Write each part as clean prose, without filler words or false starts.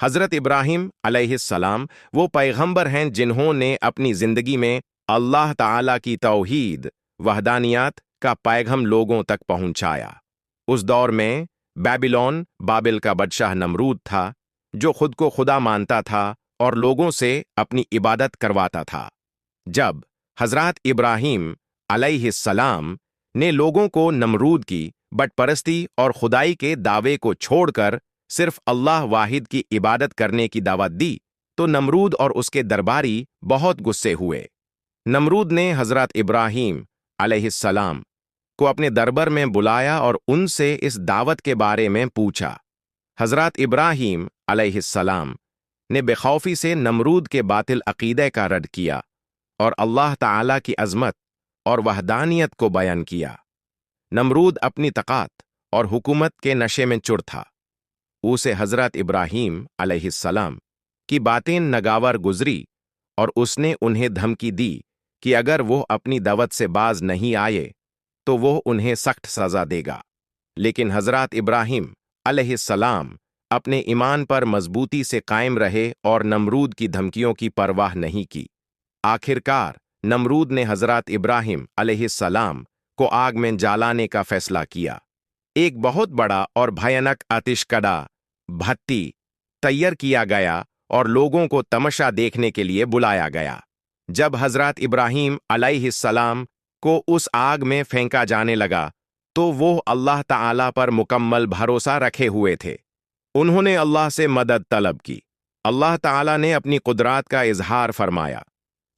حضرت ابراہیم علیہ السلام وہ پیغمبر ہیں جنہوں نے اپنی زندگی میں اللہ تعالیٰ کی توحید، وحدانیت کا پیغام لوگوں تک پہنچایا۔ اس دور میں بابل کا بادشاہ نمرود تھا، جو خود کو خدا مانتا تھا اور لوگوں سے اپنی عبادت کرواتا تھا۔ جب حضرت ابراہیم علیہ السلام نے لوگوں کو نمرود کی بت پرستی اور خدائی کے دعوے کو چھوڑ کر صرف اللہ واحد کی عبادت کرنے کی دعوت دی تو نمرود اور اس کے درباری بہت غصے ہوئے۔ نمرود نے حضرت ابراہیم علیہ السلام کو اپنے دربار میں بلایا اور ان سے اس دعوت کے بارے میں پوچھا۔ حضرت ابراہیم علیہ السلام نے بے خوفی سے نمرود کے باطل عقیدے کا رد کیا اور اللہ تعالیٰ کی عظمت اور وحدانیت کو بیان کیا۔ نمرود اپنی طاقت اور حکومت کے نشے میں چر تھا۔ اسے حضرت ابراہیم علیہ السلام کی باتیں ناگوار گزری اور اس نے انہیں دھمکی دی کہ اگر وہ اپنی دعوت سے باز نہیں آئے تو وہ انہیں سخت سزا دے گا۔ لیکن حضرت ابراہیم علیہ السلام اپنے ایمان پر مضبوطی سے قائم رہے اور نمرود کی دھمکیوں کی پرواہ نہیں کی۔ آخرکار نمرود نے حضرت ابراہیم علیہ السلام کو آگ میں جلانے کا فیصلہ کیا۔ ایک بہت بڑا اور بھیانک آتش کدہ بھٹی تیار کیا گیا اور لوگوں کو تماشا دیکھنے کے لیے بلایا گیا۔ جب حضرت ابراہیم علیہ السلام کو اس آگ میں پھینکا جانے لگا تو وہ اللہ تعالیٰ پر مکمل بھروسہ رکھے ہوئے تھے۔ انہوں نے اللہ سے مدد طلب کی۔ اللہ تعالیٰ نے اپنی قدرت کا اظہار فرمایا۔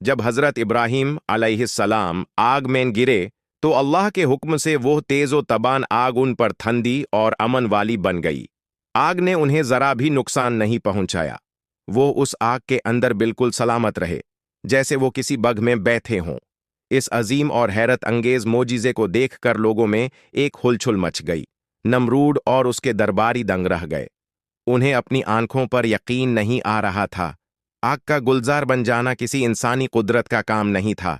جب حضرت ابراہیم علیہ السلام آگ میں گرے تو اللہ کے حکم سے وہ تیز و تبان آگ ان پر ٹھنڈی اور امن والی بن گئی۔ آگ نے انہیں ذرا بھی نقصان نہیں پہنچایا۔ وہ اس آگ کے اندر بالکل سلامت رہے، جیسے وہ کسی بگ میں بیٹھے ہوں۔ اس عظیم اور حیرت انگیز معجزے کو دیکھ کر لوگوں میں ایک ہلچل مچ گئی۔ نمرود اور اس کے درباری دنگ رہ گئے۔ انہیں اپنی آنکھوں پر یقین نہیں آ رہا تھا۔ آگ کا گلزار بن جانا کسی انسانی قدرت کا کام نہیں تھا۔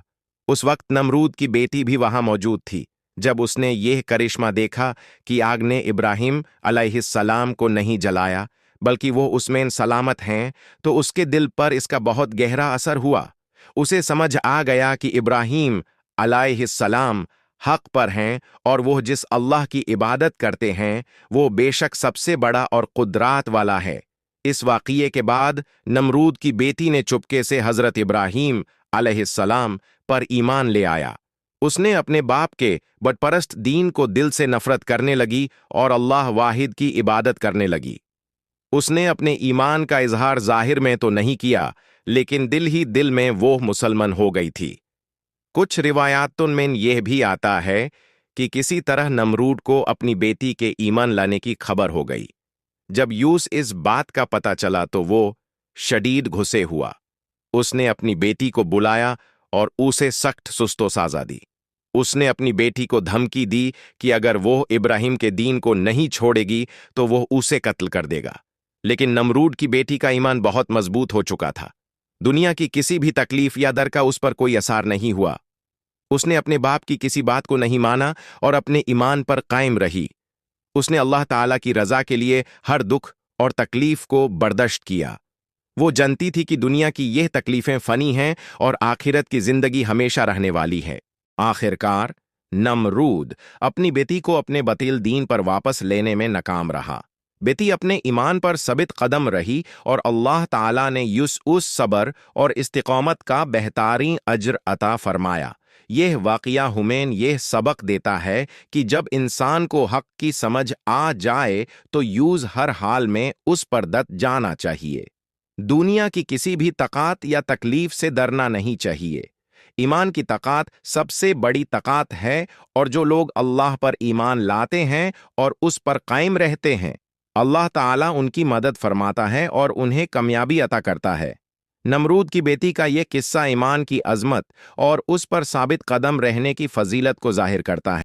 اس وقت نمرود کی بیٹی بھی وہاں موجود تھی۔ جب اس نے یہ کرشمہ دیکھا کہ آگ نے ابراہیم علیہ السلام کو نہیں جلایا بلکہ وہ اس میں سلامت ہیں تو اس کے دل پر اس کا بہت گہرا اثر ہوا۔ اسے سمجھ آ گیا کہ ابراہیم علیہ السلام حق پر ہیں اور وہ جس اللہ کی عبادت کرتے ہیں وہ بے شک سب سے بڑا اور قدرت والا ہے۔ اس واقعے کے بعد نمرود کی بیٹی نے چپکے سے حضرت ابراہیم علیہ السلام پر ایمان لے آیا۔ اس نے اپنے باپ کے بت پرست دین کو دل سے نفرت کرنے لگی اور اللہ واحد کی عبادت کرنے لگی۔ اس نے اپنے ایمان کا اظہار ظاہر میں تو نہیں کیا لیکن دل ہی دل میں وہ مسلمان ہو گئی تھی۔ کچھ روایاتوں میں یہ بھی آتا ہے کہ کسی طرح نمرود کو اپنی بیٹی کے ایمان لانے کی خبر ہو گئی۔ جب اس بات کا پتہ چلا تو وہ شدید غصے ہوا۔ اس نے اپنی بیٹی کو بلایا اور اسے سخت سست و سزا دی۔ اس نے اپنی بیٹی کو دھمکی دی کہ اگر وہ ابراہیم کے دین کو نہیں چھوڑے گی تو وہ اسے قتل کر دے گا۔ لیکن نمرود کی بیٹی کا ایمان بہت مضبوط ہو چکا تھا۔ دنیا کی کسی بھی تکلیف یا ڈر کا اس پر کوئی اثر نہیں ہوا۔ اس نے اپنے باپ کی کسی بات کو نہیں مانا اور اپنے ایمان پر قائم رہی۔ اس نے اللہ تعالیٰ کی رضا کے لیے ہر دکھ اور تکلیف کو برداشت کیا۔ وہ جانتی تھی کہ دنیا کی یہ تکلیفیں فانی ہیں اور آخرت کی زندگی ہمیشہ رہنے والی ہے۔ آخرکار نمرود اپنی بیٹی کو اپنے باطل دین پر واپس لینے میں ناکام رہا۔ بیٹی اپنے ایمان پر ثابت قدم رہی اور اللہ تعالیٰ نے اس صبر اور استقامت کا بہترین اجر عطا فرمایا۔ یہ واقعہ ہمیں یہ سبق دیتا ہے کہ جب انسان کو حق کی سمجھ آ جائے تو ہر حال میں اس پر ڈٹ جانا چاہیے۔ دنیا کی کسی بھی طاقت یا تکلیف سے ڈرنا نہیں چاہیے۔ ایمان کی طاقت سب سے بڑی طاقت ہے اور جو لوگ اللہ پر ایمان لاتے ہیں اور اس پر قائم رہتے ہیں اللہ تعالیٰ ان کی مدد فرماتا ہے اور انہیں کامیابی عطا کرتا ہے۔ نمرود کی بیٹی کا یہ قصہ ایمان کی عظمت اور اس پر ثابت قدم رہنے کی فضیلت کو ظاہر کرتا ہے۔